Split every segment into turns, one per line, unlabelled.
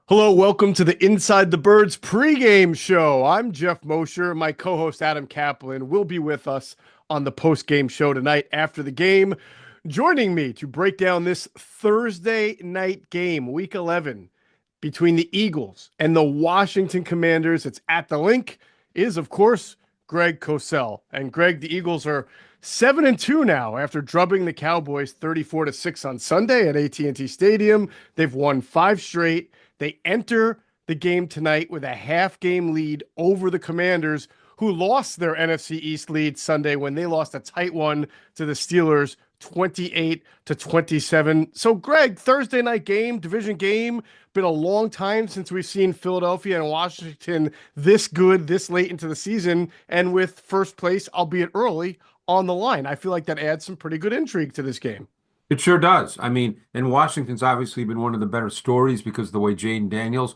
Hello, welcome to the Inside the Birds pregame show. I'm Geoff Mosher. My co-host Adam Caplan will be with us on the post-game show tonight after the game. Joining me to break down this Thursday night game, Week 11, between the Eagles and the Washington Commanders. It's at the link, is of course Greg Cosell. And Greg, the Eagles are 7-2 now after drubbing the Cowboys 34-6 on Sunday at AT&T Stadium. They've won 5 straight. They enter the game tonight with a half-game lead over the Commanders, who lost their NFC East lead Sunday when they lost a tight one to the Steelers, 28-27. So, Greg, Thursday night game, division game, been a long time since we've seen Philadelphia and Washington this good this late into the season, and with first place, albeit early, on the line. I feel like that adds some pretty good intrigue to this game.
It sure does. I mean, and Washington's obviously been one of the better stories because of the way Jaden Daniels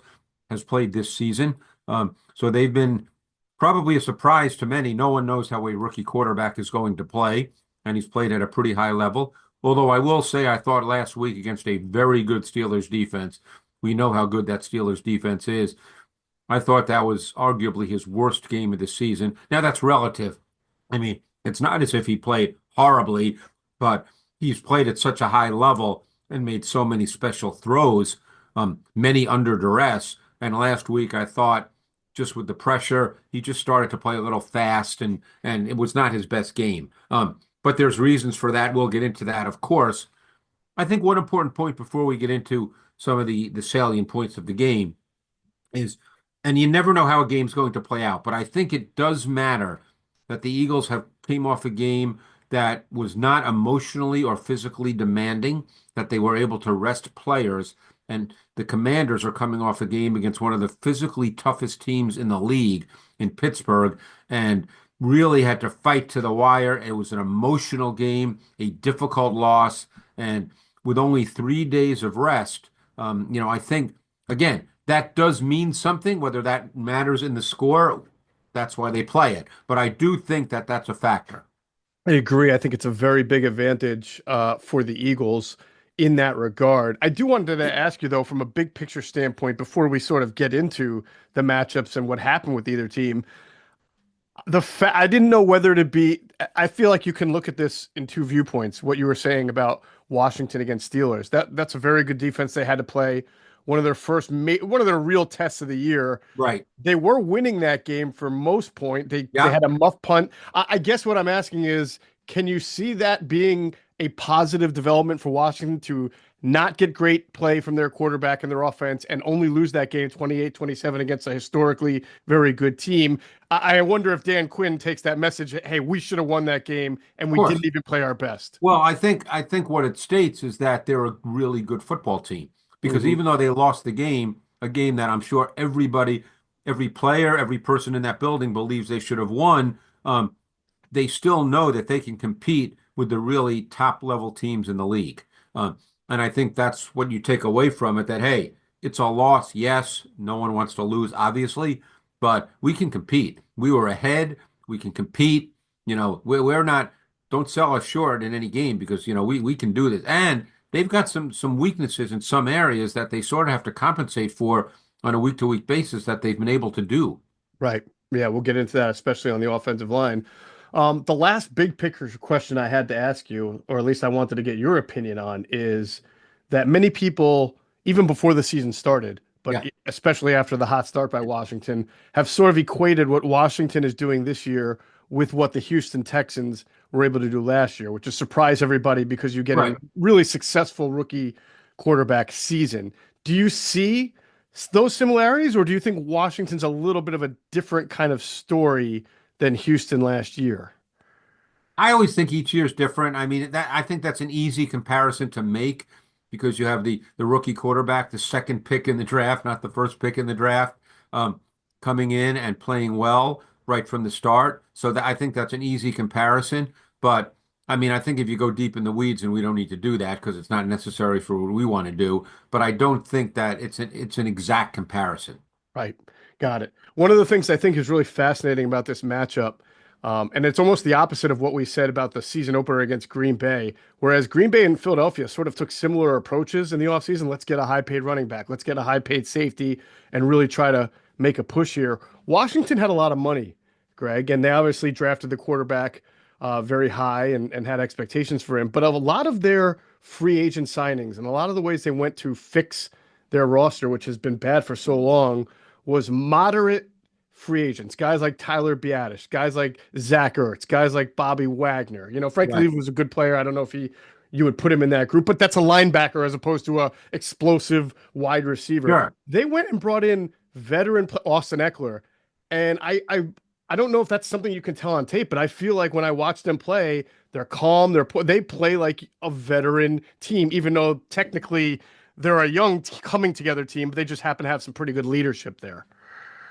has played this season. So they've been probably a surprise to many. No one knows how a rookie quarterback is going to play, and he's played at a pretty high level. Although I will say I thought last week against a very good Steelers defense, we know how good that Steelers defense is. I thought that was arguably his worst game of the season. Now that's relative. I mean, it's not as if he played horribly, but he's played at such a high level and made so many special throws, many under duress. And last week, I thought just with the pressure, he just started to play a little fast, and it was not his best game. But there's reasons for that. We'll get into that, of course. I think one important point before we get into some of the salient points of the game is, and you never know how a game's going to play out, but I think it does matter that the Eagles have came off a game that was not emotionally or physically demanding, that they were able to rest players. And the Commanders are coming off a game against one of the physically toughest teams in the league in Pittsburgh and really had to fight to the wire. It was an emotional game, a difficult loss. And with only 3 days of rest, I think, again, that does mean something, whether that matters in the score. That's why they play it. But I do think that that's a factor.
I agree. I think it's a very big advantage for the Eagles in that regard. I do wanted to ask you, though, from a big picture standpoint, before we sort of get into the matchups and what happened with either team, I didn't know whether to be. I feel like you can look at this in two viewpoints. What you were saying about Washington against Steelers, that's a very good defense they had to play. One of their real tests of the year.
Right.
They were winning that game for most point. They
Yeah.
had a muff punt. I guess what I'm asking is, can you see that being a positive development for Washington to not get great play from their quarterback and their offense and only lose that game 28-27 against a historically very good team? I wonder if Dan Quinn takes that message, hey, we should have won that game and
Of
we
course.
didn't even play our best.
Well, I think what it states is that they're a really good football team because
Hmm.
even though they lost the game, a game that I'm sure everybody, every player, every person in that building believes they should have won, they still know that they can compete with the really top level teams in the league. And I think that's what you take away from it, that, hey, it's a loss. Yes, no one wants to lose, obviously, but we can compete. We were ahead. We can compete. We're not, don't sell us short in any game because, we can do this. And they've got some weaknesses in some areas that they sort of have to compensate for on a week to week basis that they've been able to do.
Right. Yeah, we'll get into that, especially on the offensive line. The last big picture question I had to ask you, or at least I wanted to get your opinion on, is that many people, even before the season started, but
Yeah.
especially after the hot start by Washington, have sort of equated what Washington is doing this year with what the Houston Texans were able to do last year, which is surprise everybody because you get a
Right.
really successful rookie quarterback season. Do you see those similarities, or do you think Washington's a little bit of a different kind of story than Houston last year?
I always think each year is different. I mean, I think that's an easy comparison to make because you have the rookie quarterback, the second pick in the draft, not the first pick in the draft, um, coming in and playing well right from the start. So I think that's an easy comparison. But I mean, I think if you go deep in the weeds, and we don't need to do that because it's not necessary for what we want to do. But I don't think that it's an exact comparison.
Right. Got it. One of the things I think is really fascinating about this matchup, And it's almost the opposite of what we said about the season opener against Green Bay, whereas Green Bay and Philadelphia sort of took similar approaches in the offseason. Let's get a high paid running back, let's get a high paid safety, and really try to make a push here. Washington had a lot of money, Greg, and they obviously drafted the quarterback very high and had expectations for him. But of a lot of their free agent signings and a lot of the ways they went to fix their roster, which has been bad for so long, was moderate free agents, guys like Tyler Biadasz, guys like Zach Ertz, guys like Bobby Wagner. Frank
Right.
Lee was a good player. I don't know if you would put him in that group, but that's a linebacker as opposed to a explosive wide receiver.
Sure.
They went and brought in veteran Austin Eckler, and I don't know if that's something you can tell on tape, but I feel like when I watch them play, they're calm. They play like a veteran team, even though technically they're a young coming together team, but they just happen to have some pretty good leadership there.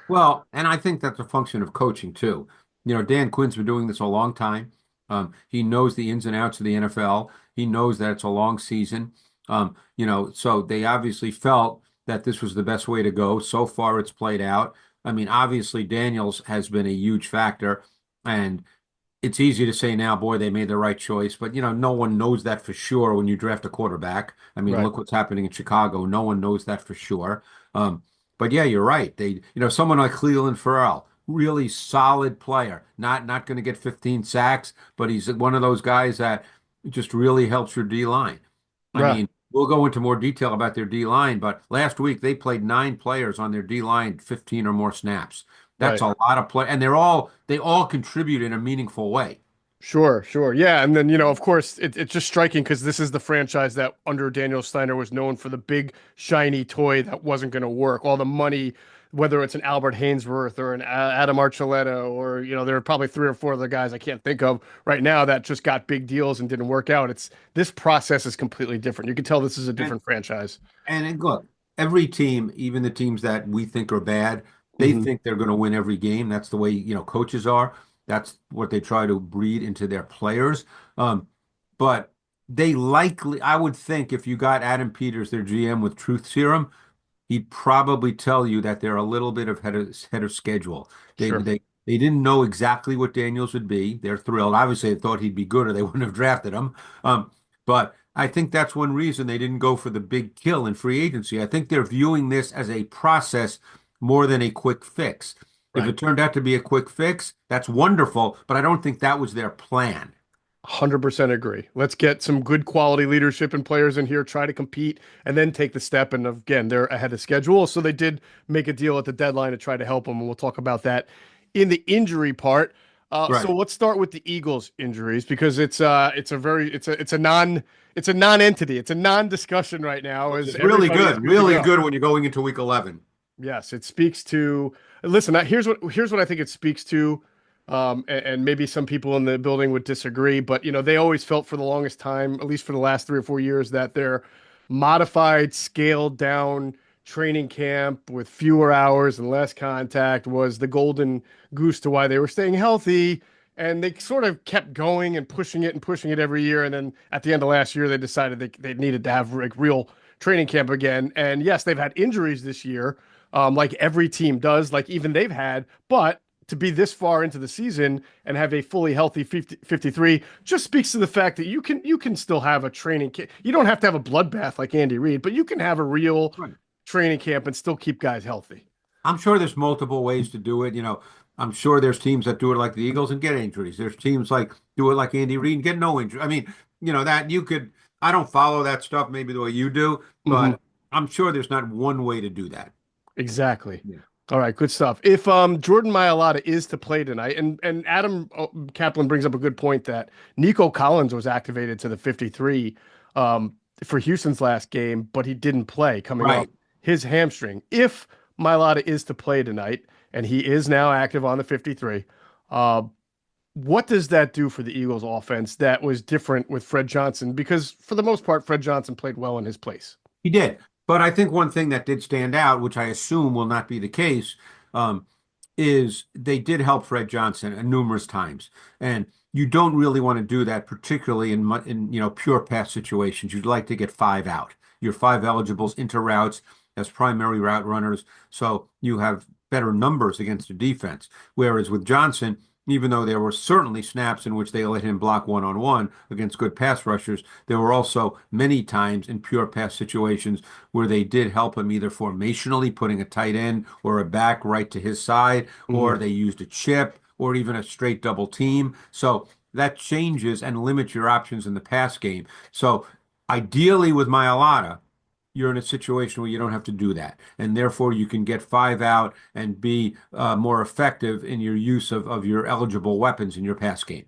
Well, and I think that's a function of coaching too. Dan Quinn's been doing this a long time. He knows the ins and outs of the NFL. He knows that it's a long season. So they obviously felt that this was the best way to go. So far, it's played out. I mean, obviously, Daniels has been a huge factor, and it's easy to say now, boy, they made the right choice, but no one knows that for sure when you draft a quarterback. I mean,
Right.
look what's happening in Chicago. No one knows that for sure. But yeah, you're right. Someone like Cleveland Farrell, really solid player, not going to get 15 sacks, but he's one of those guys that just really helps your D line. I
Right.
mean, we'll go into more detail about their D line, but last week they played 9 players on their D line, 15 or more snaps. That's
Right.
a lot of play, and they all contribute in a meaningful way.
Sure, sure. Yeah. And then, of course, it's just striking because this is the franchise that under Daniel Snyder was known for the big, shiny toy that wasn't going to work. All the money, whether it's an Albert Hainsworth or an Adam Archuleta, or, there are probably three or four other guys I can't think of right now that just got big deals and didn't work out. This process is completely different. You can tell this is a
And
different franchise.
look, every team, even the teams that we think are bad, they
Hmm.
think they're going to win every game. That's the way, coaches are. That's what they try to breed into their players. But they likely, I would think, if you got Adam Peters, their GM, with truth serum, he'd probably tell you that they're a little bit ahead of schedule. They
Sure.
they they didn't know exactly what Daniels would be. They're thrilled. Obviously, they thought he'd be good, or they wouldn't have drafted him. But I think that's one reason they didn't go for the big kill in free agency. I think they're viewing this as a process more than a quick fix. If
Right.
it turned out to be a quick fix, that's wonderful, but I don't think that was their plan.
100% agree. Let's get some good quality leadership and players in here, try to compete, and then take the step. And again, they're ahead of schedule. So they did make a deal at the deadline to try to help them. And we'll talk about that in the injury part. So
Right.
let's start with the Eagles injuries because it's a non-entity. It's a non-discussion right now
Which
as
is really
everybody is
good,
good to
really
go.
good when you're going into week 11.
Yes, it speaks to. Listen, here's what I think it speaks to, and maybe some people in the building would disagree, but they always felt for the longest time, at least for the last 3 or 4 years, that their modified, scaled down training camp with fewer hours and less contact was the golden goose to why they were staying healthy. And they sort of kept going and pushing it every year. And then at the end of last year, they decided they needed to have like real training camp again. And yes, they've had injuries this year, like every team does, like even they've had. But to be this far into the season and have a fully healthy 53 just speaks to the fact that you can still have a training camp. You don't have to have a bloodbath like Andy Reid, but you can have a real
Right.
training camp and still keep guys healthy.
I'm sure there's multiple ways to do it. I'm sure there's teams that do it like the Eagles and get injuries. There's teams like do it like Andy Reid and get no injury. I mean, that you could. I don't follow that stuff maybe the way you do,
Hmm.
but I'm sure there's not one way to do that.
Exactly.
Yeah.
All right, good stuff. If Jordan Mailata is to play tonight, and Adam Kaplan brings up a good point that Nico Collins was activated to the 53 for Houston's last game, but he didn't play coming off
Right.
his hamstring. If Mailata is to play tonight, and he is now active on the 53, uh, what does that do for the Eagles offense that was different with Fred Johnson? Because for the most part, Fred Johnson played well in his place.
He did. But I think one thing that did stand out, which I assume will not be the case, um, is they did help Fred Johnson numerous times. And you don't really want to do that, particularly in pure pass situations. You'd like to get 5 out. Your 5 eligibles into routes as primary route runners, so you have better numbers against the defense. Whereas with Johnson, even though there were certainly snaps in which they let him block one-on-one against good pass rushers, there were also many times in pure pass situations where they did help him either formationally, putting a tight end or a back right to his side, or
Mhm.
they used a chip or even a straight double team. So that changes and limits your options in the pass game. So ideally with Mailata, you're in a situation where you don't have to do that. And therefore, you can get five out and be more effective in your use of your eligible weapons in your pass game.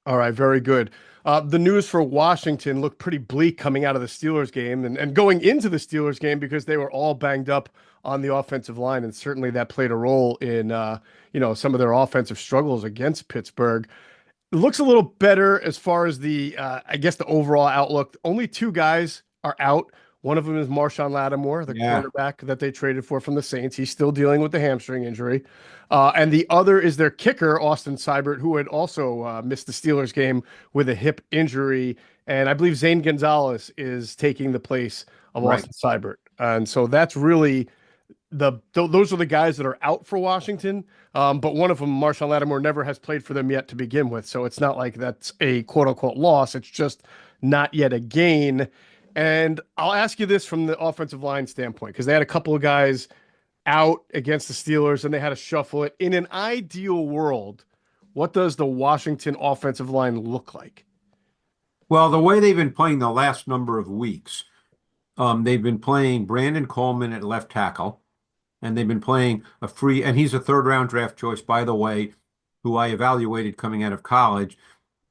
All right, very good. The news for Washington looked pretty bleak coming out of the Steelers game and going into the Steelers game because they were all banged up on the offensive line, and certainly that played a role in some of their offensive struggles against Pittsburgh. It looks a little better as far as the I guess the overall outlook. Only two guys are out. One of them is Marshawn Lattimore, the
Yeah,
cornerback that they traded for from the Saints. He's still dealing with the hamstring injury. And the other is their kicker, Austin Seibert, who had also missed the Steelers game with a hip injury. And I believe Zane Gonzalez is taking the place of
right.
Austin Seibert. And so that's really those are the guys that are out for Washington. But one of them, Marshawn Lattimore, never has played for them yet to begin with. So it's not like that's a quote unquote loss. It's just not yet a gain. And I'll ask you this from the offensive line standpoint, because they had a couple of guys out against the Steelers and they had to shuffle it. In an ideal world, what does the Washington offensive line look like?
Well, the way they've been playing the last number of weeks, they've been playing Brandon Coleman at left tackle, and they've been playing a free, and he's a third round draft choice, by the way, who I evaluated coming out of college.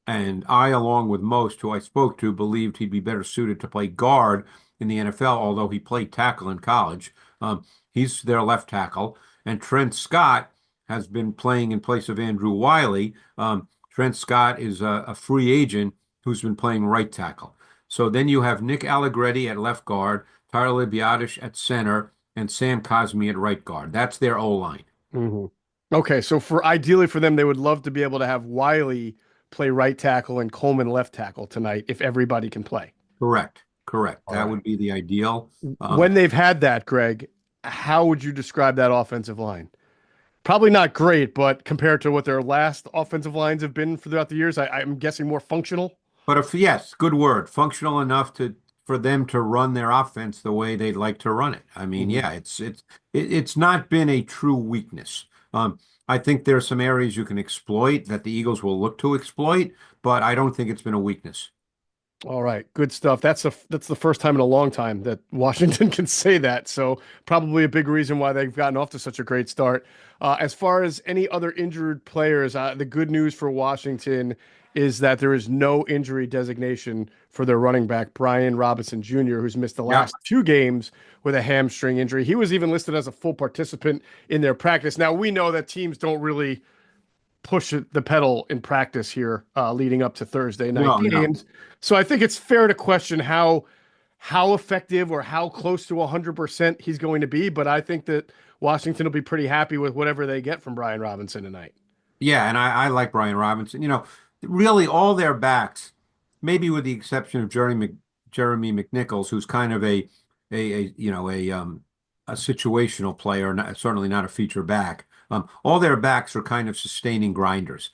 And I, along with most who I spoke to, believed he'd be better suited to play guard in the NFL, although he played tackle in college. He's their left tackle. And Trent Scott has been playing in place of Andrew Wiley. Trent Scott is a free agent who's been playing right tackle. So then you have Nick Allegretti at left guard, Tyler Biadasz at center, and Sam Cosmi at right guard. That's their O line.
hmm Okay, so for ideally for them, they would love to be able to have Wiley play right tackle and Coleman left tackle tonight if everybody can play.
Correct. Correct.
All
That
right.
would be the ideal.
When they've had that, Greg, how would you describe that offensive line? Probably not great, but compared to what their last offensive lines have been throughout the years, I'm guessing more functional.
But if yes, good word, functional enough to for them to run their offense the way they'd like to run it. I mean,
hmm
yeah, it's not been a true weakness. I think there are some areas you can exploit that the Eagles will look to exploit, but I don't think it's been a weakness.
All right, good stuff. That's the first time in a long time that Washington can say that. So probably a big reason why they've gotten off to such a great start. As far as any other injured players, the good news for Washington is that there is no injury designation for their running back Brian Robinson Jr., who's missed the
Yeah.
last two games with a hamstring injury. He was even listed as a full participant in their practice. Now we know that teams don't really push the pedal in practice here leading up to Thursday night
No, no.
games. So I think it's fair to question how effective or how close to 100% he's going to be. But I think that Washington will be pretty happy with whatever they get from Brian Robinson tonight.
Yeah, and I like Brian Robinson. Really all their backs, maybe with the exception of Jeremy McNichols, who's kind of a situational player, certainly not a feature back. All their backs are kind of sustaining grinders.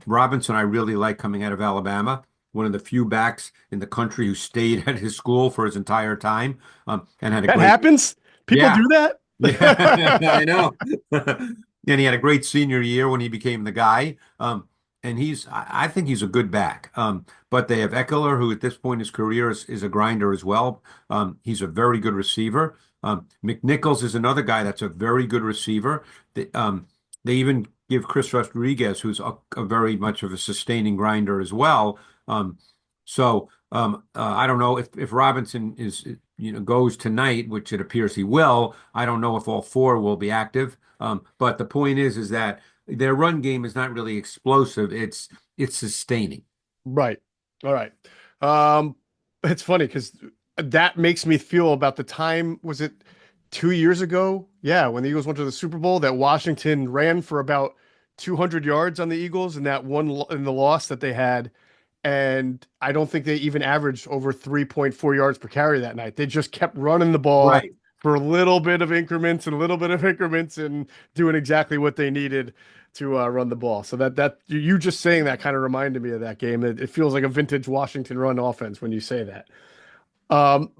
Robinson, I really like coming out of Alabama, one of the few backs in the country who stayed at his school for his entire time, and had a
That
great,
happens. People
yeah,
do that.
yeah, I know. And he had a great senior year when he became the guy. And I think he's a good back. But they have Eckler, who at this point in his career is a grinder as well. He's a very good receiver. McNichols is another guy that's a very good receiver. They even give Chris Rodriguez, who's a very much of a sustaining grinder as well. I don't know if Robinson is goes tonight, which it appears he will. I don't know if all four will be active. But the point is that their run game is not really explosive. It's sustaining.
Right. All right. Um, it's funny because that makes me feel about the time, was it 2 years ago? Yeah, when the Eagles went to the Super Bowl, that Washington ran for about 200 yards on the Eagles in that in the loss that they had. And I don't think they even averaged over 3.4 yards per carry that night. They just kept running the ball
Right.
for a little bit of increments and a little bit of increments and doing exactly what they needed to run the ball. So that you just saying that kind of reminded me of that game. It feels like a vintage Washington run offense when you say that.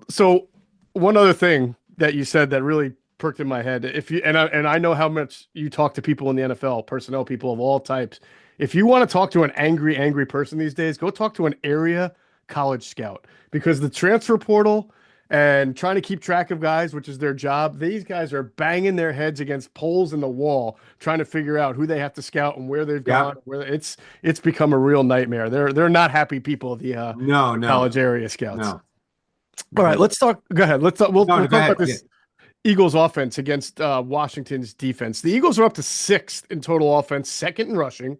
So one other thing that you said that really perked in my head, if you and I know how much you talk to people in the NFL, personnel people of all types. If you want to talk to an angry person these days, go talk to an area college scout because the transfer portal and trying to keep track of guys, which is their job, these guys are banging their heads against poles in the wall trying to figure out who they have to scout and where they've
Yeah.
gone. Where it's become a real nightmare. They're not happy people,
No,
the
no,
college area scouts.
no.
All right, let's talk. Go ahead. Let's talk. We'll
No,
we'll
go
talk about
ahead. Yeah.
this Eagles offense against Washington's defense. The Eagles are up to sixth in total offense, second in rushing,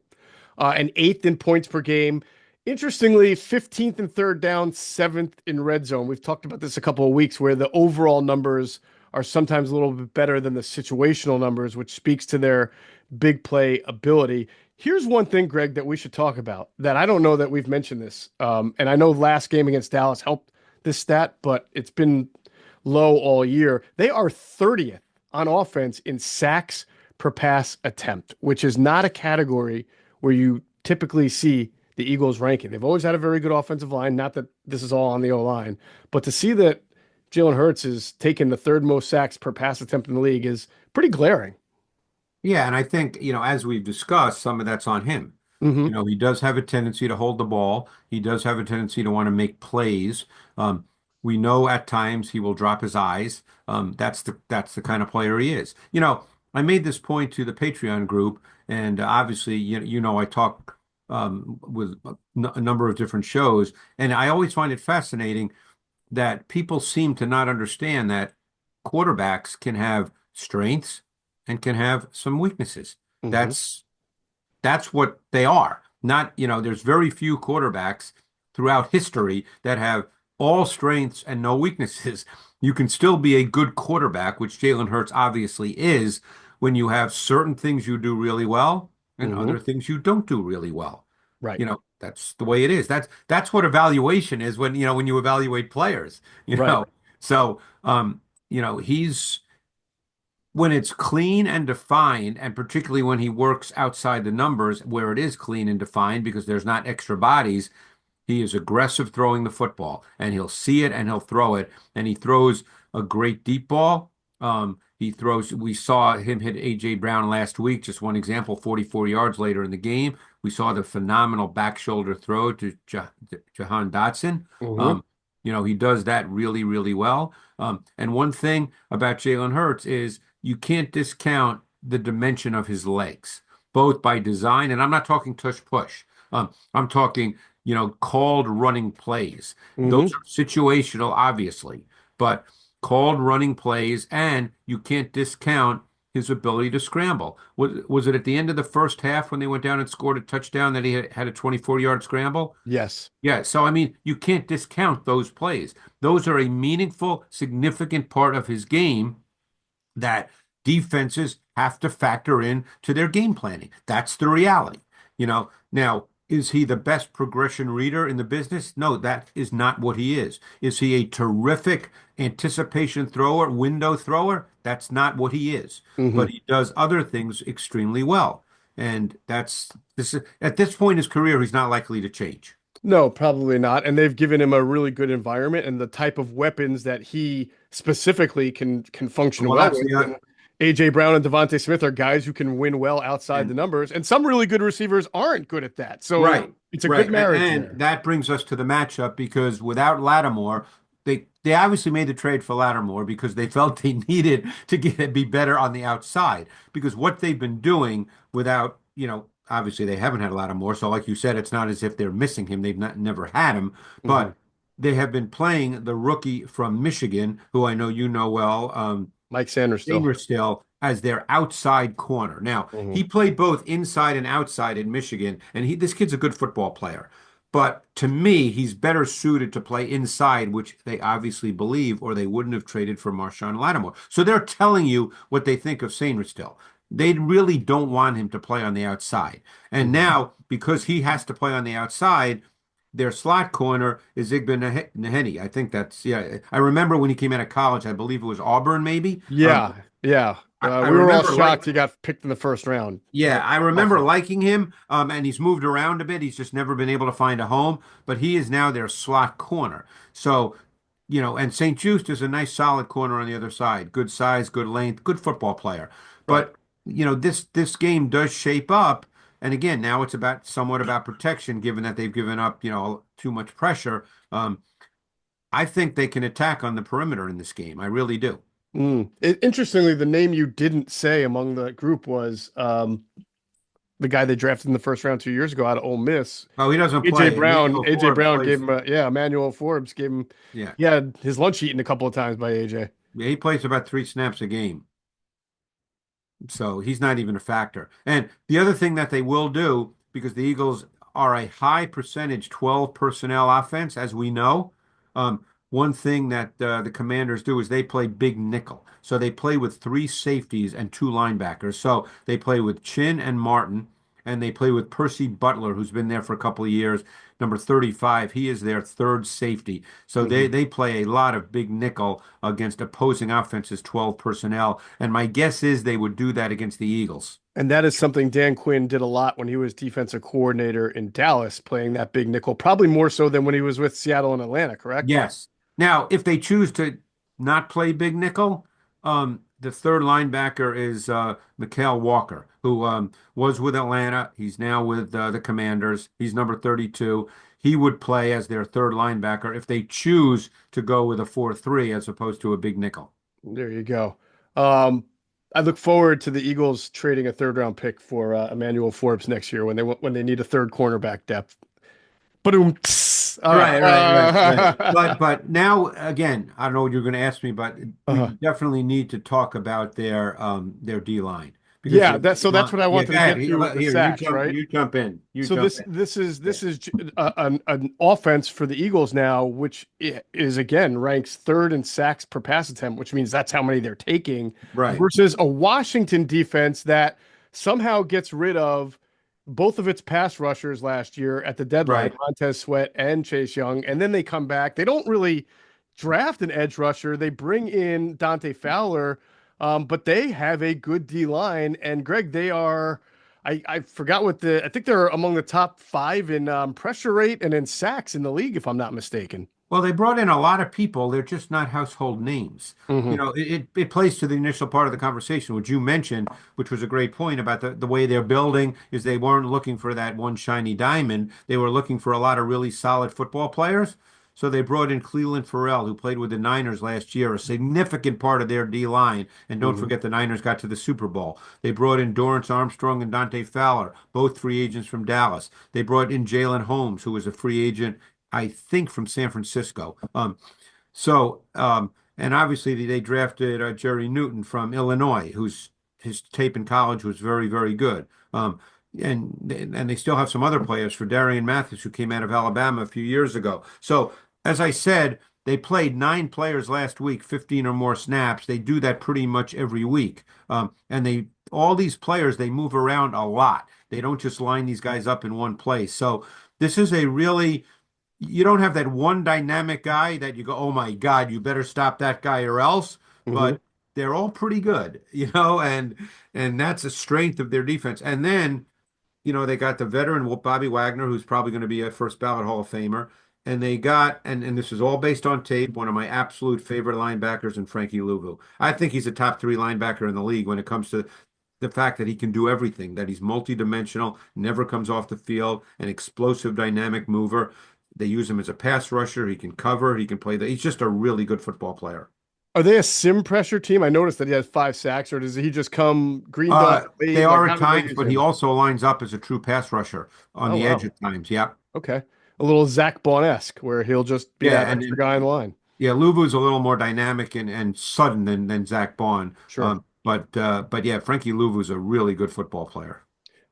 and eighth in points per game. Interestingly, 15th in third down, seventh in red zone. We've talked about this a couple of weeks where the overall numbers are sometimes a little bit better than the situational numbers, which speaks to their big play ability. Here's one thing, Greg, that we should talk about that I don't know that we've mentioned this. And I know last game against Dallas helped this stat, but it's been low all year. They are 30th on offense in sacks per pass attempt, which is not a category where you typically see the Eagles ranking. They've always had a very good offensive line. Not that this is all on the O line, but to see that Jalen Hurts is taking the third most sacks per pass attempt in the league is pretty glaring.
Yeah, and I think, as we've discussed, some of that's on him.
Hmm.
He does have a tendency to hold the ball. He does have a tendency to want to make plays. Um, we know at times he will drop his eyes. That's the kind of player he is. I made this point to the Patreon group, and obviously, I talk with a number of different shows, and I always find it fascinating that people seem to not understand that quarterbacks can have strengths and can have some weaknesses.
Hmm.
That's what they are. Not, there's very few quarterbacks throughout history that have all strengths and no weaknesses. You can still be a good quarterback, which Jalen Hurts obviously is, when you have certain things you do really well and
Hmm.
other things you don't do really well.
Right.
That's the way it is. That's what evaluation is when you evaluate players, you
Right.
know. So, he's when it's clean and defined, and particularly when he works outside the numbers where it is clean and defined because there's not extra bodies, he is aggressive throwing the football, and he'll see it and he'll throw it, and he throws a great deep ball. We saw him hit A.J. Brown last week, just one example, 44 yards later in the game. We saw the phenomenal back shoulder throw to Jahan Dotson.
Hmm.
Um, he does that really, really well. And one thing about Jalen Hurts is you can't discount the dimension of his legs, both by design, and I'm not talking tush push. I'm talking called running plays. Those
Hmm.
are situational, obviously, but called running plays, and you can't discount his ability to scramble. Was it at the end of the first half when they went down and scored a touchdown that he had a 24-yard scramble?
Yes.
Yeah, so I mean, you can't discount those plays. Those are a meaningful, significant part of his game that defenses have to factor in to their game planning. That's the reality. Now, is he the best progression reader in the business? No, that is not what he is. Is he a terrific anticipation thrower, window thrower? That's not what he is.
Hmm.
But he does other things extremely well. And that's this at this point in his career, he's not likely to change.
No, probably not. And they've given him a really good environment and the type of weapons that he specifically can function
Well,
well
that's
with.
the
And AJ Brown and Devontae Smith are guys who can win well outside the
and
numbers. And some really good receivers aren't good at that. So
Right,
it's a good
right.
marriage
And
there.
that brings us to the matchup because without Lattimore, they obviously made the trade for Lattimore because they felt they needed to be better on the outside. Because what they've been doing without, obviously they haven't had Lattimore. So like you said, it's not as if they're missing him. They've not never had him,
Hmm.
but they have been playing the rookie from Michigan, who I know you know well.
Mike Sanders still.
Singer still as their outside corner. Now,
Hmm.
he played both inside and outside in Michigan, and this kid's a good football player. But to me, he's better suited to play inside, which they obviously believe, or they wouldn't have traded for Marshawn Lattimore. So they're telling you what they think of Sainer still. They really don't want him to play on the outside. And
Hmm.
now, because he has to play on the outside, their slot corner is Naheni. I think that's, yeah. I remember when he came out of college, I believe it was Auburn, maybe.
Yeah. Yeah.
I
We were all
remember
shocked he got picked in the first round.
yeah, I remember
Also,
liking him, and he's moved around a bit. He's just never been able to find a home, but he is now their slot corner. So, and St. Juste is a nice solid corner on the other side. Good size, good length, good football player.
right.
But, this game does shape up, and again, now it's somewhat about protection, given that they've given up, too much pressure. I think they can attack on the perimeter in this game. I really do.
Interestingly, the name you didn't say among the group was the guy they drafted in the first round 2 years ago out of Ole Miss.
Oh, he doesn't
AJ
play.
Brown.
Emmanuel
AJ
Forbes
Brown gave
plays.
him Emmanuel Forbes gave him.
Yeah.
He had his lunch eaten a couple of times by AJ.
Yeah, he plays about 3 snaps a game. So he's not even a factor. And the other thing that they will do, because the Eagles are a high percentage 12 personnel offense, as we know, one thing that the Commanders do is they play big nickel. So they play with 3 safeties and 2 linebackers. So they play with Chin and Martin, and they play with Percy Butler, who's been there for a couple of years, number 35. He is their third safety. So they
Mhm.
they play a lot of big nickel against opposing offenses, 12 personnel. And my guess is they would do that against the Eagles.
And that is something Dan Quinn did a lot when he was defensive coordinator in Dallas, playing that big nickel, probably more so than when he was with Seattle and Atlanta, correct?
Yes. Now, if they choose to not play big nickel, the third linebacker is Mikael Walker, who was with Atlanta. He's now with the Commanders. He's number 32. He would play as their third linebacker if they choose to go with a 4-3 as opposed to a big nickel.
There you go. Um, I look forward to the Eagles trading a third round pick for Emmanuel Forbes next year when they need a third cornerback depth. Boom. All right.
Right. But now again, I don't know what you're going to ask me, but we
Uh,
definitely need to talk about their D line because
yeah, that's what I
yeah,
wanted
go
to
ahead.
get to with the
Here,
sacks, right?
you jump in, you
So
jump
this
in.
this is
Yeah.
this is an offense for the Eagles now, which is again ranks third in sacks per pass attempt, which means that's how many they're taking,
Right,
versus a Washington defense that somehow gets rid of both of its pass rushers last year at the deadline,
right.
Montez Sweat and Chase Young, and then they come back. They don't really draft an edge rusher. They bring in Dante Fowler, but they have a good D line. And Greg, they are. I forgot what I think they're among the top five in pressure rate and in sacks in the league, if I'm not mistaken.
Well, they brought in a lot of people. They're just not household names.
Hmm.
It plays to the initial part of the conversation, which you mentioned, which was a great point about the way they're building, is they weren't looking for that one shiny diamond. They were looking for a lot of really solid football players. So they brought in Cleveland Farrell, who played with the Niners last year, a significant part of their D line. And don't
Hmm.
forget the Niners got to the Super Bowl. They brought in Dorrance Armstrong and Dante Fowler, both free agents from Dallas. They brought in Jalen Holmes, who was a free agent I think from San Francisco. So and obviously they drafted Jerry Newton from Illinois, whose his tape in college was very, very good. And they still have some other players for Darian Mathis, who came out of Alabama a few years ago. So as I said, they played 9 players last week, 15 or more snaps. They do that pretty much every week. And they all these players they move around a lot. They don't just line these guys up in one place. So this is a really you don't have that one dynamic guy that you go, oh my God, you better stop that guy or else.
Hmm.
But they're all pretty good, and that's a strength of their defense. And then, they got the veteran Bobby Wagner, who's probably going to be a first ballot Hall of Famer. And they got, and this is all based on tape, one of my absolute favorite linebackers in Frankie Louvu. I think he's a top 3 linebacker in the league when it comes to the fact that he can do everything, that he's multidimensional, never comes off the field, an explosive, dynamic mover. They use him as a pass rusher. He can cover. He can play. He's just a really good football player.
Are they a sim pressure team? I noticed that he has 5 sacks, or does he just come green dot
They
late? Like,
are
how
at
do they
times,
use
but he
him?
also lines up as a true pass rusher on
Oh,
the edge
wow.
at times. Yep.
Okay. A little Zach Bond-esque, where he'll just be that
Yeah,
extra guy in the line.
yeah, Luvu's a little more dynamic and sudden than Zach Bond.
Sure.
But yeah, Frankie Luvu's a really good football player.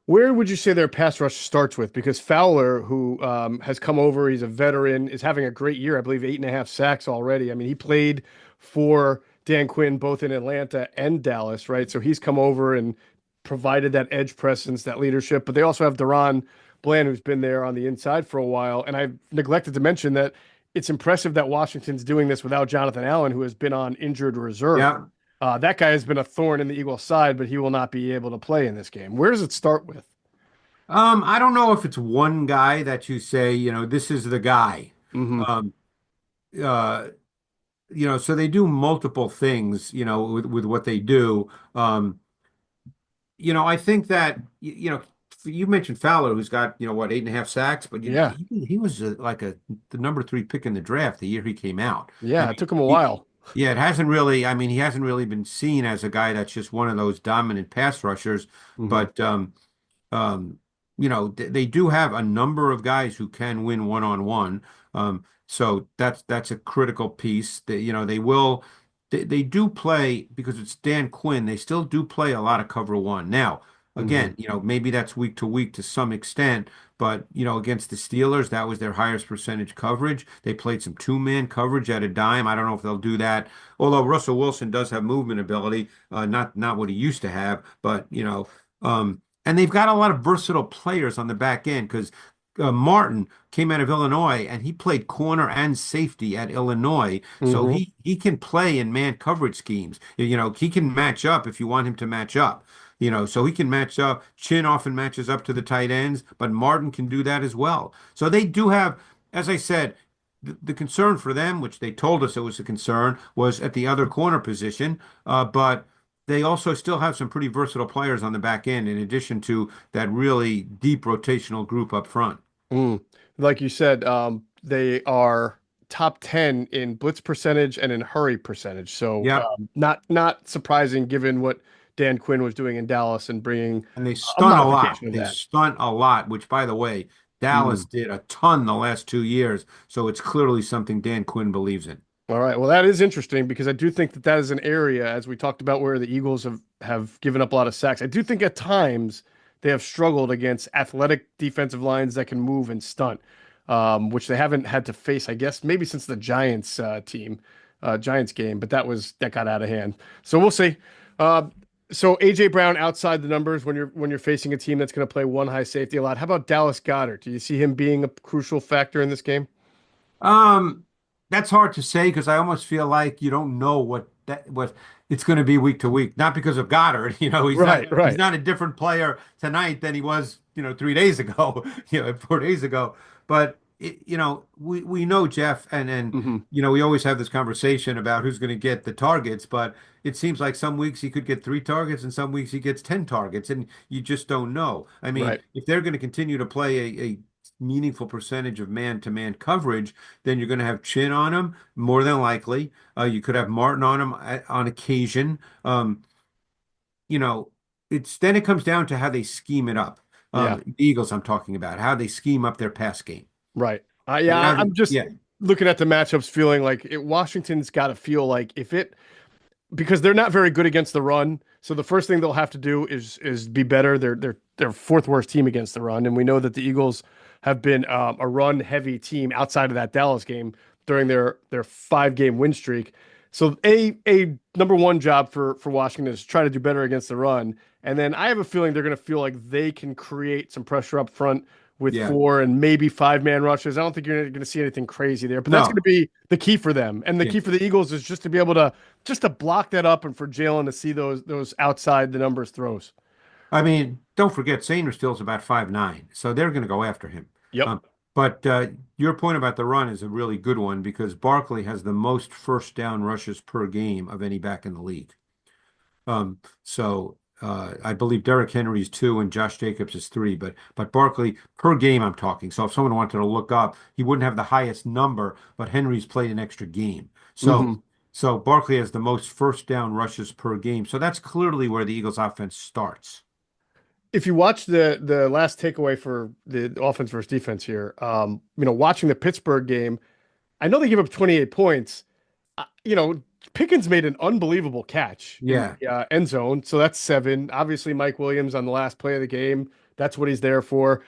Where would you say their pass rush starts with? Because Fowler, who has come over, he's a veteran, is having a great year. I believe 8.5 sacks already. I mean, he played for Dan Quinn both in Atlanta and Dallas, right? So he's come over and provided that edge presence, that leadership. But they also have Deron Bland, who's been there on the inside for a while. And I've neglected to mention that it's impressive that Washington's doing this without Jonathan Allen, who has been on injured reserve.
Yeah.
That guy has been a thorn in the Eagles' side, but he will not be able to play in this game. Where does it start with?
I don't know if it's one guy that you say, this is the guy.
Hmm.
Um, uh, so they do multiple things, with what they do. I think that you mentioned Fowler, who's got what 8.5 sacks, but
Yeah,
he was the number 3 pick in the draft the year he came out. I
yeah, it
mean,
took him a while.
yeah, it hasn't really. I mean, he hasn't really been seen as a guy that's just one of those dominant pass rushers,
Hmm.
but um, they do have a number of guys who can win one-on-one. So that's a critical piece. They do play because it's Dan Quinn. They still do play a lot of cover one. Now,
Hmm.
again, maybe that's week to week to some extent, but against the Steelers, that was their highest percentage coverage. They played some two-man coverage at a dime. I don't know if they'll do that. Although Russell Wilson does have movement ability, not what he used to have, but and they've got a lot of versatile players on the back end because Martin came out of Illinois and he played corner and safety at Illinois. So
Hmm.
he can play in man coverage schemes. He can match up if you want him to match up. So he can match up. Chin often matches up to the tight ends, but Martin can do that as well. So they do have, as I said, the concern for them, which they told us it was a concern, was at the other corner position. But they also still have some pretty versatile players on the back end, in addition to that really deep rotational group up front.
Mm. Like you said, they are top 10 in blitz percentage and in hurry percentage. So
Yep.
not surprising given what Dan Quinn was doing in Dallas and bringing
And they
a
stunt a lot.
modification of
They
that.
stunt a lot, which, by the way,
Mm.
Dallas did a ton the last 2 years. So it's clearly something Dan Quinn believes in.
All right. Well, that is interesting because I do think that that is an area, as we talked about, where the Eagles have given up a lot of sacks. I do think at times they have struggled against athletic defensive lines that can move and stunt, which they haven't had to face, I guess, maybe since the Giants Giants game, but that got out of hand. So we'll see. Uh, so AJ Brown outside the numbers when you're facing a team that's going to play one high safety a lot. How about Dallas Goedert? Do you see him being a crucial factor in this game?
Um, that's hard to say because I almost feel like you don't know what it's going to be week to week. Not because of Goddard,
Right,
he's
right.
not a different player tonight than he was, 3 days ago, 4 days ago. But we know Jeff, and
Hmm.
we always have this conversation about who's going to get the targets, but it seems like some weeks he could get 3 targets and some weeks he gets 10 targets, and you just don't know. I mean,
Right.
if they're going to continue to play a meaningful percentage of man-to-man coverage, then you're going to have Chin on him more than likely. You could have Martin on him on occasion. You know, it comes down to how they scheme it up.
Yeah.
The Eagles, I'm talking about, how they scheme up their pass game.
Right.
And
Yeah, I'm just
yeah,
looking at the matchups, feeling like Washington's got to feel like if it because they're not very good against the run. So the first thing they'll have to do is be better. They're fourth worst team against the run, and we know that the Eagles have been a run heavy team outside of that Dallas game during their 5 game win streak. So a number one job for Washington is try to do better against the run, and then I have a feeling they're going to feel like they can create some pressure up front with
yeah.
4 and maybe 5 man rushes. I don't think you're going to see anything crazy there, but that's going to
No.
be the key for them. And the
Yeah.
key for the Eagles is just to be able to block that up and for Jalen to see those outside the numbers throws.
I mean, don't forget, Sanders still's about 5'9", so they're going to go after him.
Yep.
Um, but your point about the run is a really good one because Barkley has the most first down rushes per game of any back in the league. So I believe Derrick Henry is 2 and Josh Jacobs is 3, but Barkley per game I'm talking. So if someone wanted to look up, he wouldn't have the highest number, but Henry's played an extra game. So
Hmm.
so Barkley has the most first down rushes per game. So that's clearly where the Eagles offense starts.
If you watch the last takeaway for the offense versus defense here, watching the Pittsburgh game, I know they give up 28 points. Pickens made an unbelievable catch in
Yeah.
the end zone, so that's 7. Obviously, Mike Williams on the last play of the game, that's what he's there for.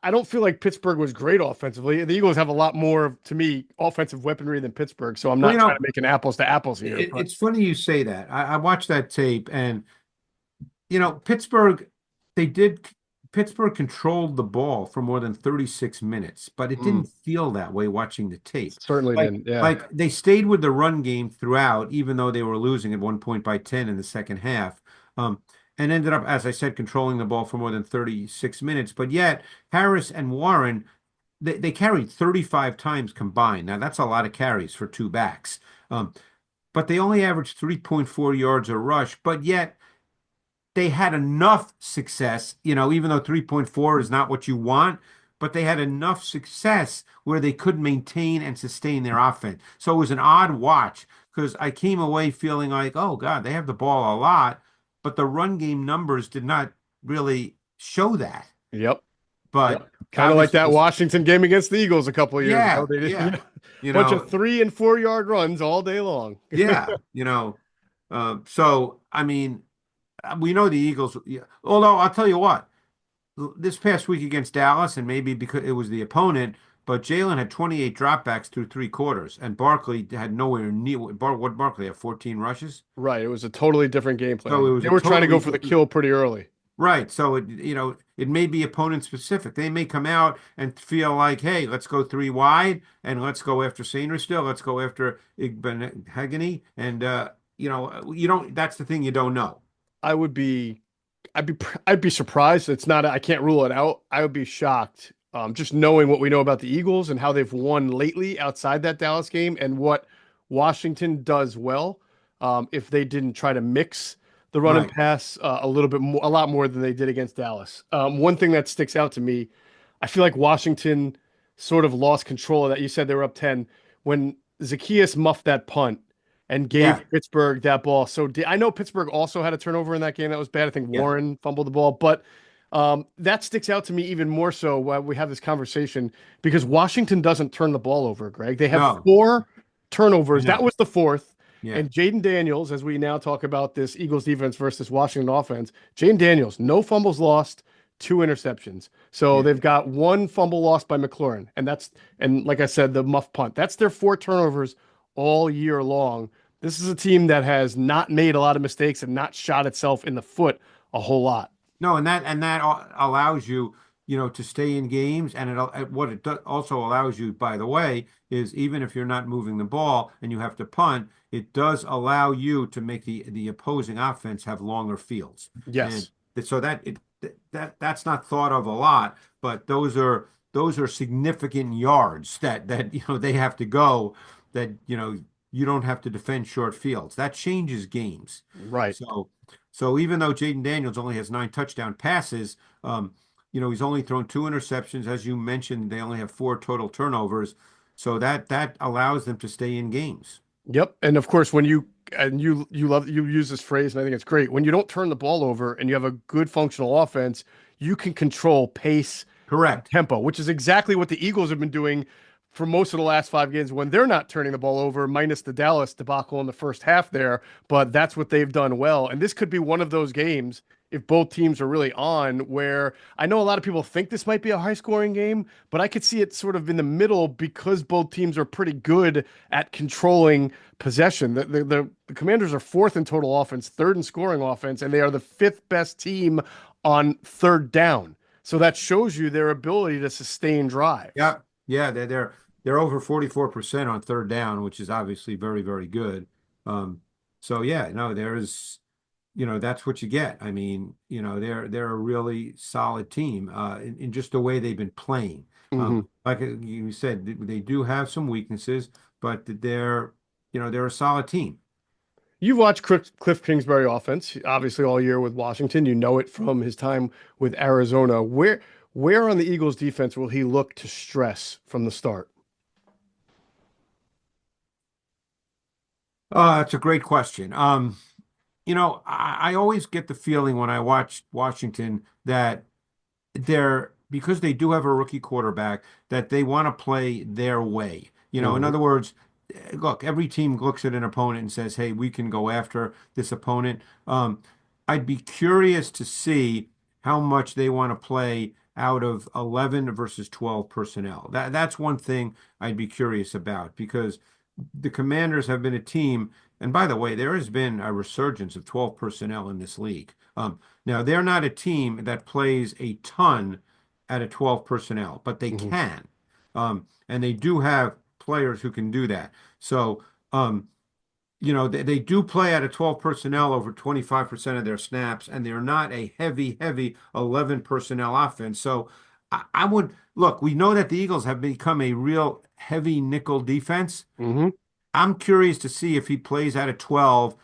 I don't feel like Pittsburgh was great offensively. The Eagles have a lot more, to me, offensive weaponry than Pittsburgh, so I'm
Well,
not trying to make an apples to apples here. But
it's funny you say that. I watched that tape and Pittsburgh, they did. Pittsburgh controlled the ball for more than 36 minutes, but it
Mm,
didn't feel that way watching the tape.
certainly
Like,
didn't. Yeah.
like they stayed with the run game throughout, even though they were losing at one point by 10 in the second half. And ended up, as I said, controlling the ball for more than 36 minutes. But yet, Harris and Warren, they carried 35 times combined. Now, that's a lot of carries for two backs. Um, but they only averaged 3.4 yards a rush, but yet they had enough success, even though 3.4 is not what you want, but they had enough success where they could maintain and sustain their offense. So it was an odd watch because I came away feeling like, oh God, they have the ball a lot, but the run game numbers did not really show that.
Yep.
But
Yep. Kind of like that
obviously,
Washington game against the Eagles a couple of years ago.
yeah,
They did,
yeah, you
bunch
know,
of 3 and 4 yard runs all day long.
yeah, so I mean, we know the Eagles, yeah. Although I'll tell you what, this past week against Dallas, and maybe because it was the opponent, but Jalen had 28 dropbacks through three quarters, and Barkley had nowhere near what Barkley had 14 rushes.
Right. It was a totally different game
So it
plan.
was
They
a
were trying to go
totally
for the kill pretty early.
right. So it may be opponent specific. They may come out and feel like, hey, let's go three wide and let's go after Sanders still. Let's go after Igbenegany, and you don't. That's the thing you don't know.
I would be I'd be surprised. It's not, I can't rule it out. I would be shocked. Just knowing what we know about the Eagles and how they've won lately outside that Dallas game and what Washington does well. If they didn't try to mix the run and
Right.
pass a little bit more, a lot more than they did against Dallas. One thing that sticks out to me, I feel like Washington sort of lost control of that. You said they were up 10 when Zacchaeus muffed that punt and
Yeah.
gave Pittsburgh that ball. So I know Pittsburgh also had a turnover in that game that was bad. I think
Yeah.
Warren fumbled the ball, but that sticks out to me even more so while we have this conversation because Washington doesn't turn the ball over, Greg. They have
No,
four
I
turnovers. That
know.
was the fourth.
Yeah.
And Jaden Daniels, as we now talk about this Eagles defense versus Washington offense, Jaden Daniels, no fumbles lost, 2 interceptions. So
Yeah.
they've got one fumble lost by McLaurin, and like I said, the muff punt. That's their four turnovers all year long. This is a team that has not made a lot of mistakes and not shot itself in the foot a whole lot.
No, and that allows you, to stay in games, and what it also allows you, by the way, is even if you're not moving the ball and you have to punt, it does allow you to make the opposing offense have longer fields, and
Yes.
so that's not thought of a lot, but those are significant yards that they have to go that you don't have to defend short fields. That changes games.
Right.
So. So even though Jaden Daniels only has 9 touchdown passes, he's only thrown 2 interceptions. As you mentioned, they only have 4 total turnovers. So that allows them to stay in games.
Yep. And of course, when you use this phrase, and I think it's great. When you don't turn the ball over and you have a good functional offense, you can control pace and
Correct.
tempo, which is exactly what the Eagles have been doing for most of the last 5 games when they're not turning the ball over, minus the Dallas debacle in the first half there. But that's what they've done well. And this could be one of those games if both teams are really on, where I know a lot of people think this might be a high scoring game, but I could see it sort of in the middle because both teams are pretty good at controlling possession. The Commanders are fourth in total offense, third in scoring offense, and they are the fifth best team on third down. So that shows you their ability to sustain drives.
Yeah. Yeah. They're over 44% on third down, which is obviously very, very good. Um, so yeah, no, that's what you get. I mean, they're a really solid team in just the way they've been playing.
Hmm.
Like you said, they do have some weaknesses, but they're a solid team.
You've watched Cliff Kingsbury offense, obviously all year with Washington. You know it from his time with Arizona. Where on the Eagles defense will he look to stress from the start?
That's a great question. I always get the feeling when I watch Washington that because they do have a rookie quarterback that they want to play their way. In
Hmm.
other words, look, every team looks at an opponent and says, "Hey, we can go after this opponent." I'd be curious to see how much they want to play out of 11 versus 12 personnel. That's one thing I'd be curious about because the Commanders have been a team And by the way, there has been a resurgence of 12 personnel in this league. Now, they're not a team that plays a ton at a 12 personnel, but they
Hmm.
can. And they do have players who can do that. So, they do play at a 12 personnel over 25% of their snaps, and they're not a heavy, heavy 11 personnel offense. So I would look, we know that the Eagles have become a real heavy nickel defense.
Hmm.
I'm curious to see if he plays out of 12,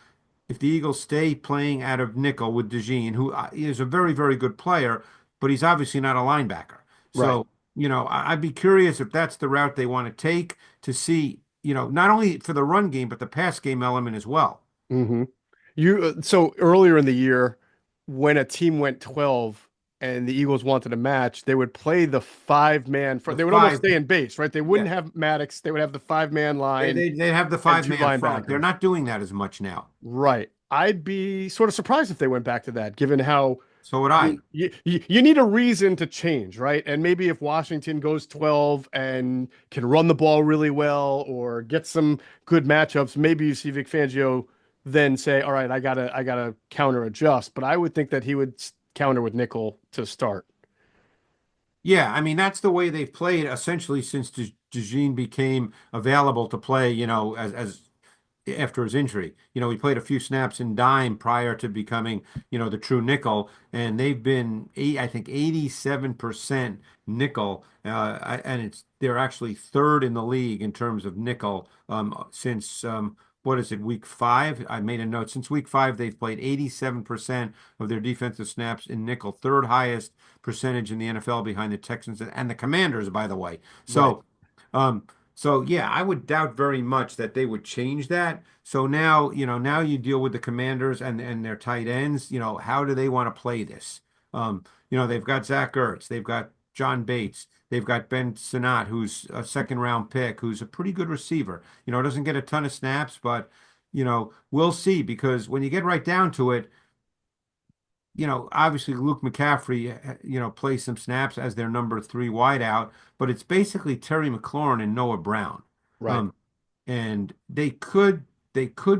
if the Eagles stay playing out of nickel with DeJean, who is a very, very good player, but he's obviously not a linebacker.
Right.
So, I'd be curious if that's the route they want to take to see, not only for the run game, but the pass game element as well.
Hmm. So earlier in the year, when a team went 12 and the Eagles wanted a match, they would play the five-man
The
they would almost
five,
stay in base, right? They
yeah,
wouldn't have Maddox. They would have the five-man
they,
line
they, they have the
and
five
two
man front. They're
linebackers.
not doing that as much now.
Right. I'd be sort of surprised if they went back to that, given how
So would I.
you need a reason to change, right? And maybe if Washington goes 12 and can run the ball really well or get some good matchups, maybe you see Vic Fangio then say, "All right, I gotta counter adjust." But I would think that he would counter with nickel to start.
Yeah, I mean that's the way they've played essentially since DeJean became available to play, as after his injury. He played a few snaps in dime prior to becoming, the true nickel, and they've been I think 87% nickel, and they're actually third in the league in terms of nickel since what is it, week five? I made a note. Since week five, they've played 87% of their defensive snaps in nickel, third highest percentage in the NFL behind the Texans and the Commanders, by the way.
Right.
Um, so yeah, I would doubt very much that they would change that. So now, now you deal with the Commanders and their tight ends. How do they want to play this? They've got Zach Ertz, they've got John Bates, they've got Ben Sinnott, who's a second round pick, who's a pretty good receiver. Doesn't get a ton of snaps, but we'll see because when you get right down to it, obviously Luke McCaffrey, plays some snaps as their number three wideout, but it's basically Terry McLaurin and Noah Brown.
Right.
Um, and they could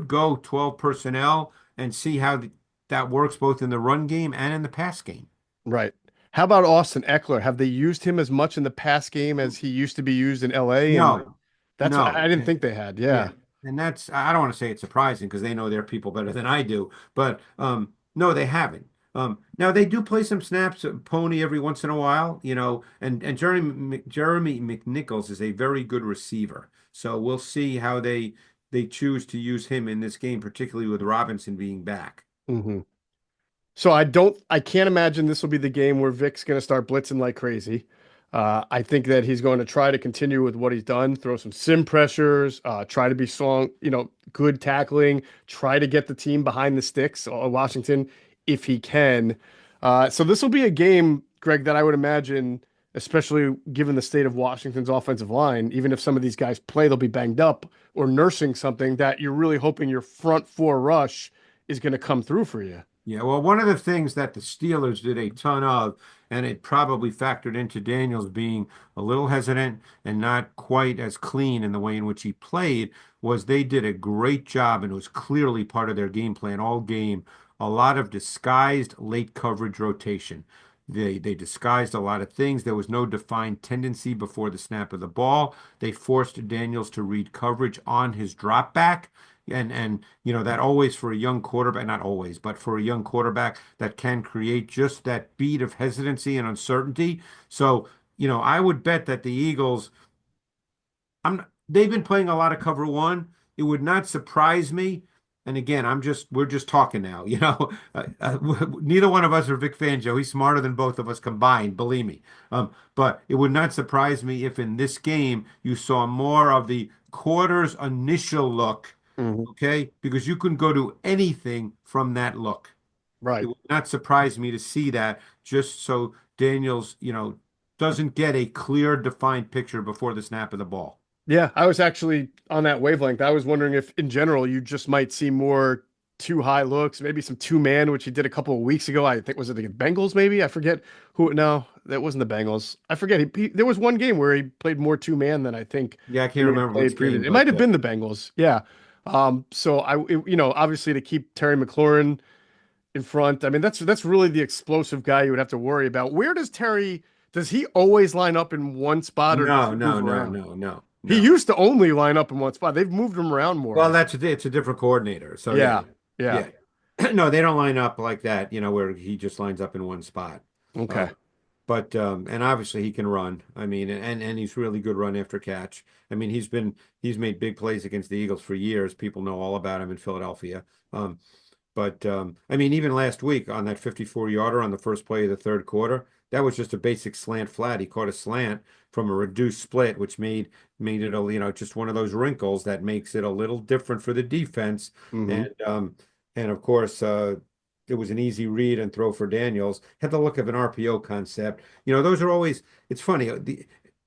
go 12 personnel and see how that works both in the run game and in the pass game.
Right. How about Austin Eckler? Have they used him as much in the pass game as he used to be used in LA? And
No,
that's what I
no.
didn't think they had.
Yeah,
Yeah.
and that's I don't want to say it's surprising because they know their people better than I do, but no, they haven't. Now they do play some snaps pony every once in a while, and Jeremy McNichols is a very good receiver. So we'll see how they choose to use him in this game, particularly with Robinson being back.
Hmm. So I can't imagine this will be the game where Vic's going to start blitzing like crazy. I think that he's going to try to continue with what he's done, throw some sim pressures, try to be strong, good tackling, try to get the team behind the sticks, Washington, if he can. So this will be a game, Greg, that I would imagine, especially given the state of Washington's offensive line, even if some of these guys play, they'll be banged up or nursing something that you're really hoping your front four rush is going to come through for you.
Yeah, well, one of the things that the Steelers did a ton of, and it probably factored into Daniels being a little hesitant and not quite as clean in the way in which he played, was they did a great job, and it was clearly part of their game plan all game. A lot of disguised late coverage rotation. They disguised a lot of things. There was no defined tendency before the snap of the ball. They forced Daniels to read coverage on his drop back. And that always for a young quarterback, not always, but for a young quarterback that can create just that beat of hesitancy and uncertainty. So, I would bet that the Eagles, they've been playing a lot of cover one. It would not surprise me. And again, we're just talking now, neither one of us are Vic Fangio. He's smarter than both of us combined, believe me. But it would not surprise me if in this game you saw more of the quarter's initial look.
Mhm.
Okay, because you can go to anything from that look. It
Right.
would not surprise me to see that just so Daniels, doesn't get a clear, defined picture before the snap of the ball.
Yeah, I was actually on that wavelength. I was wondering if, in general, you just might see more two high looks, maybe some two man, which he did a couple of weeks ago. I think was it the Bengals? Maybe I forget who. No, that wasn't the Bengals. I forget. There was one game where he played more two man than I think
Yeah, I can't
he had
remember
played
which game,
previously. It
but
might have been the Bengals. Yeah. So obviously to keep Terry McLaurin in front, I mean, that's really the explosive guy you would have to worry about. Where does Terry, does he always line up in one spot or does
No,
he move
no, no,
around?
no, no,
He
no.
used to only line up in one spot. They've moved him around more,
Well,
I think.
it's a different coordinator. So yeah,
Yeah. Yeah.
yeah. No, they don't line up like that, where he just lines up in one spot. Uh,
Okay.
but and obviously he can run. I mean, and he's really good run after catch. I mean, he's made big plays against the Eagles for years. People know all about him in Philadelphia. Um, but I mean, even last week on that 54-yarder on the first play of the third quarter, that was just a basic slant flat. He caught a slant from a reduced split, which made it just one of those wrinkles that makes it a little different for the defense.
Hmm.
And of course, it was an easy read and throw for Daniels. Had the look of an RPO concept. Those are always. It's funny.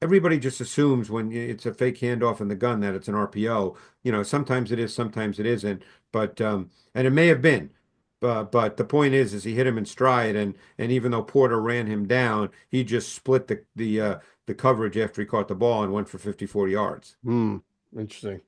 Everybody just assumes when it's a fake handoff in the gun that it's an RPO. Sometimes it is, sometimes it isn't. But and it may have been. But the point is he hit him in stride, and even though Porter ran him down, he just split the coverage after he caught the ball and went for 54 yards.
Hmm. Interesting.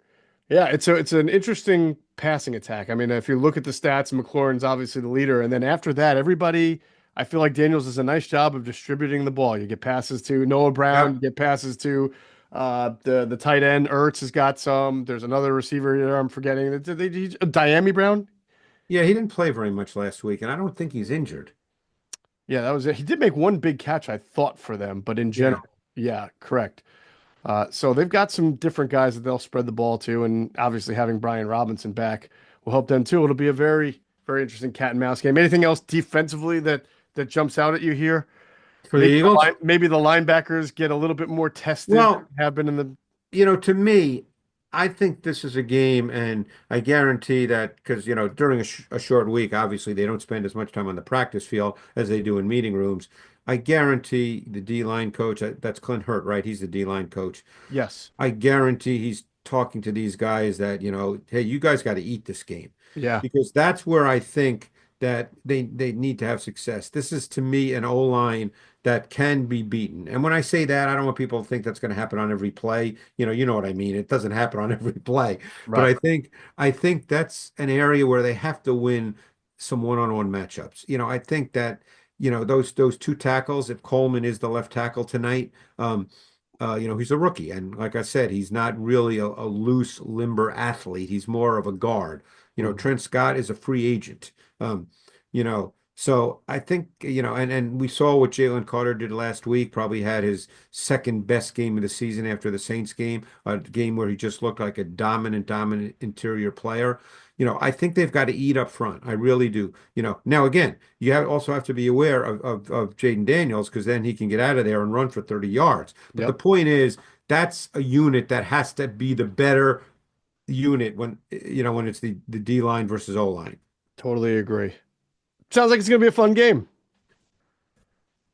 Yeah, it's an interesting passing attack. I mean, if you look at the stats, McLaurin's obviously the leader, and then after that, everybody, I feel like Daniels does a nice job of distributing the ball. You get passes to Noah Brown, you
Yep.
get passes to the tight end. Ertz has got some. There's another receiver here I'm forgetting. Diami Brown.
Yeah, he didn't play very much last week, and I don't think he's injured.
Yeah, that was it. He did make one big catch, I thought, for them, but in
Yeah.
general, yeah, correct. So they've got some different guys that they'll spread the ball to, and obviously having Brian Robinson back will help them too. It'll be a very, very interesting cat and mouse game. Anything else defensively that jumps out at you here?
For the Eagles?
Maybe the linebackers get a little bit more tested than
Well,
they have been in the.
to me, I think this is a game, and I guarantee that because, during a short week, obviously they don't spend as much time on the practice field as they do in meeting rooms. I guarantee the D-line coach, that's Clint Hurt, right? He's the D-line coach.
Yes.
I guarantee he's talking to these guys that, hey, you guys got to eat this game
Yeah.
because that's where I think that they need to have success. This is to me an O-line that can be beaten. And when I say that, I don't want people to think that's going to happen on every play. You know what I mean. It doesn't happen on every play. But
Right.
I think that's an area where they have to win some one-on-one matchups. I think that those two tackles, if Coleman is the left tackle tonight, he's a rookie, and like I said, he's not really a loose, limber athlete. He's more of a guard.
Mhm.
Trent Scott is a free agent. So I think and we saw what Jalen Carter did last week. Probably had his second best game of the season after the Saints game, a game where he just looked like a dominant interior player. I think they've got to eat up front. I really do. Now again, also have to be aware of Jaden Daniels because then he can get out of there and run for 30 yards. But the
Yep.
point is, that's a unit that has to be the better unit when it's the D line versus O line.
Totally agree. Sounds like it's gonna be a fun game.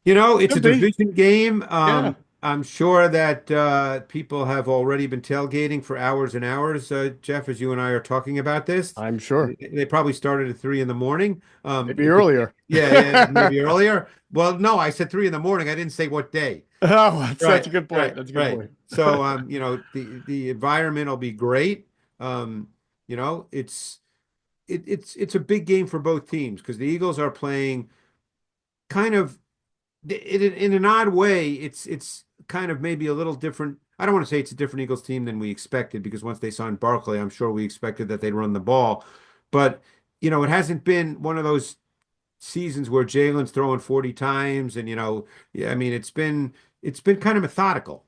It's a
Could be.
division game.
Yeah.
I'm sure that people have already been tailgating for hours and hours, Jeff, as you and I are talking about this.
I'm sure.
They probably started at 3 in the morning.
Maybe earlier.
Yeah, yeah, maybe earlier. Well, no, I said 3 in the morning. I didn't say what day.
Oh, that's
Right,
a good point.
right,
That's a good
right.
point.
So, the environment will be great. Um, it's it's a big game for both teams because the Eagles are playing kind of in an odd way. It's kind of maybe a little different. I don't want to say it's a different Eagles team than we expected because once they signed Barkley, I'm sure we expected that they'd run the ball, but it hasn't been one of those seasons where Jalen's throwing 40 times and yeah, I mean it's been kind of methodical.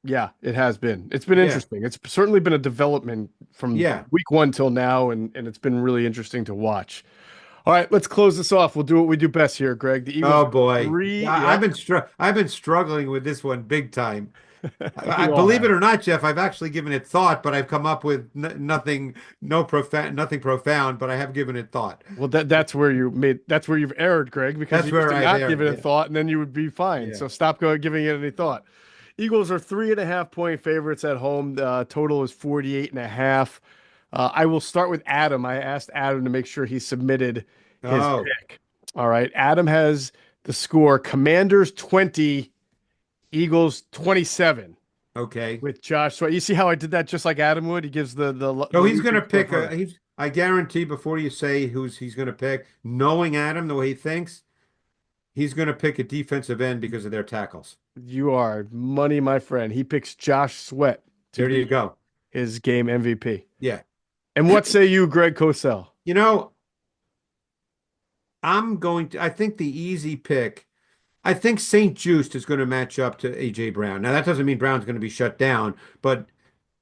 Yeah, it has been. It's been
Yeah.
interesting. It's certainly been a development from
Yeah.
week one till now, and it's been really interesting to watch. All right, let's close this off. We'll do what we do best here, Greg. The Eagles
Oh
are
boy.
three.
I've
Yep.
been struggling with this one big time. I
We all
believe it
have.
or not, Jeff, I've actually given it thought, but I've come up with nothing, no profound, nothing profound, but I have given it thought.
Well, that's where you've erred, Greg, because
That's
you used
where
to
I've
not give
erred.
it a
Yeah.
thought and then you would be fine.
Yeah.
So stop giving it any thought. Eagles are 3.5 point favorites at home. Total is 48 and a half. I will start with Adam. I asked Adam to make sure he submitted his
Oh,
pick. All right. Adam has the score Commanders 20, Eagles 27.
Okay.
with Josh Sweat. You see how I did that just like Adam would? He gives the
So he's
least
going to
score
pick
first.
I guarantee before you say who's he's going to pick, knowing Adam the way he thinks, he's going to pick a defensive end because of their tackles.
You are money, my friend. He picks Josh Sweat to
There you
be
go.
his game MVP.
Yeah.
And what say you, Greg Cosell?
You know, I think the easy pick, I think St. Juste is going to match up to A.J. Brown. Now, that doesn't mean Brown's going to be shut down, but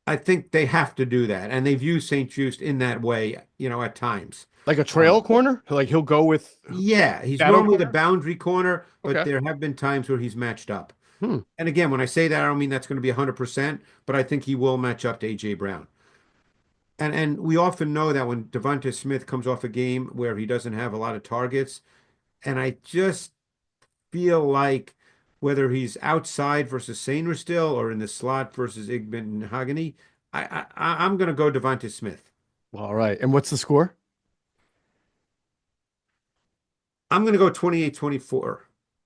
I think they have to do that. And they've used St. Juste in that way, at times.
Like a
Um,
trail corner? Like he'll go with
yeah, he's
shadow
normally the
corner?
boundary corner, but
Okay.
there have been times where he's matched up.
Hmm.
And again, when I say that, I don't mean that's going to be 100%, but I think he will match up to A.J. Brown. And we often know that when Devonta Smith comes off a game where he doesn't have a lot of targets, and I just feel like whether he's outside versus Sainer still or in the slot versus Igben and Hagany, I'm going to go Devonta Smith.
All right. And what's the score?
I'm going to go 28-24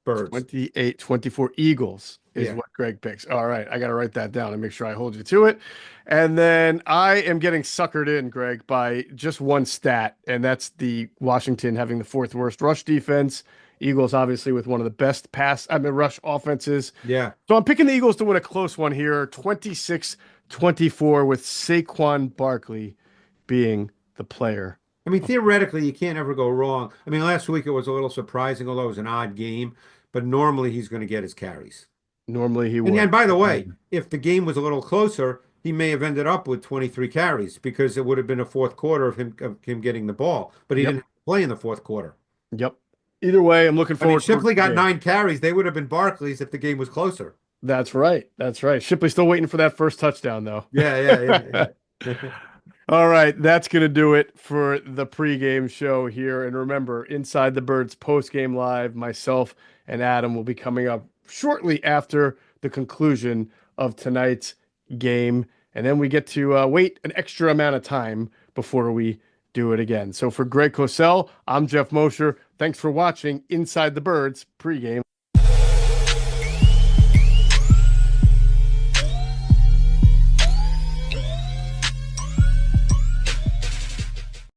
Birds.
28-24 Eagles is
Yeah.
what Greg picks. All right. I got to write that down and make sure I hold you to it. And then I am getting suckered in, Greg, by just one stat, and that's the Washington having the fourth worst rush defense. Eagles, obviously, with one of the best rush offenses.
Yeah.
So I'm picking the Eagles to win a close one here, 26-24, with Saquon Barkley being the player.
I mean, theoretically, you can't ever go wrong. I mean, last week it was a little surprising, although it was an odd game, but normally he's going to get his carries.
Normally he
And
would.
by the way, if the game was a little closer, he may have ended up with 23 carries because it would have been a fourth quarter of him getting the ball, but he
Yep.
didn't have to play in the fourth quarter.
Yep. Either way, I'm looking
I mean,
forward to
Shipley
the
got
game.
9 carries. They would have been Barkley's if the game was closer.
That's right. That's right. Shipley still waiting for that first touchdown, though.
Yeah, yeah, yeah.
All right, that's going to do it for the pregame show here. And remember, Inside the Birds postgame live, myself and Adam will be coming up shortly after the conclusion of tonight's game. And then we get to wait an extra amount of time before we do it again. So for Greg Cosell, I'm Geoff Mosher. Thanks for watching Inside the Birds pregame.